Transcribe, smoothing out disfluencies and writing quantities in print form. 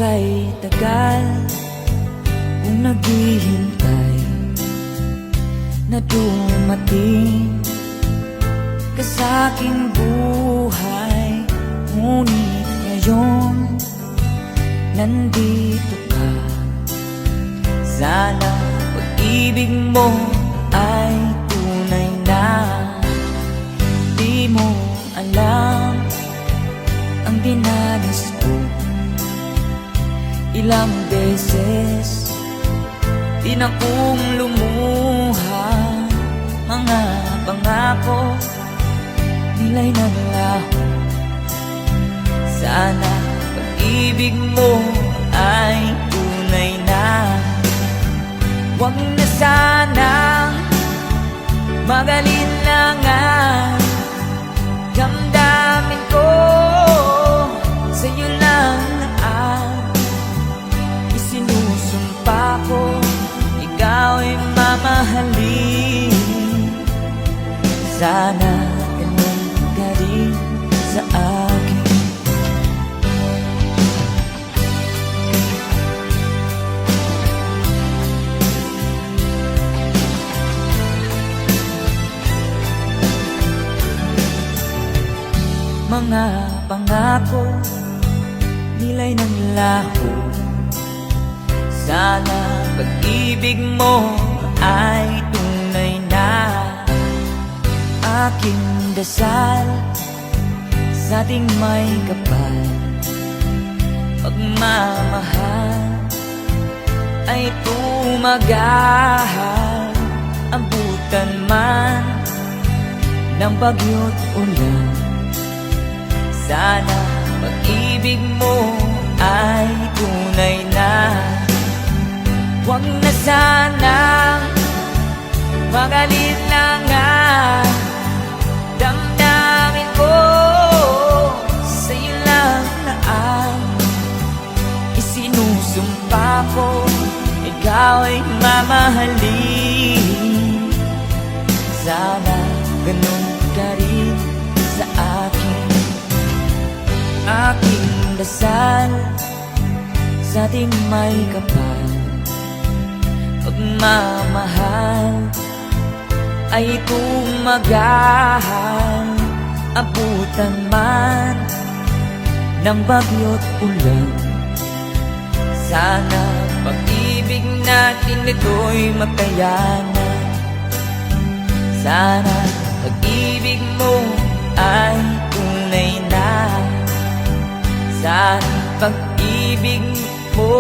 kay tagal kung naghihintay na dumating ka sa aking buhay. Ngunit ngayon nandito ka. Sana pag-ibig mo ay tunay na. Di mo alam ang dinanas ko. Ilang beses din akong lumuha. Mga pangako nila'y nanlaho. Sana pag-ibig mo ay tunay na. Huwag na sanang magalinlangan. Damdamin ko sa'yo lang ang isinusumpa ko. Ikaw ay mamahalin. Sana ganun ka rin sa akin. Mga pangako nila'y nanglaho. Sana pag-ibig mo ay tunay na. Aking dasal sa ating may kapal, pagmamahal ay tumagahal. Abutan man ng bagyo't ulan, sana pag-ibig mo ay tunay na. Huwag na sanang magalinlangan. Damdamin ko sa'yo lang na ang isinusumpa ko. Ikaw ay mamahalin. Sana ganun ka rin sa akin. Aking dasal sa ating may kapal, pagmamahal ay tumagahal. Abutan man ng bagyo't ulan, sana pag-ibig natin ito'y makayanan. Sana pag-ibig mo ay tunay na. Sana pag-ibig mo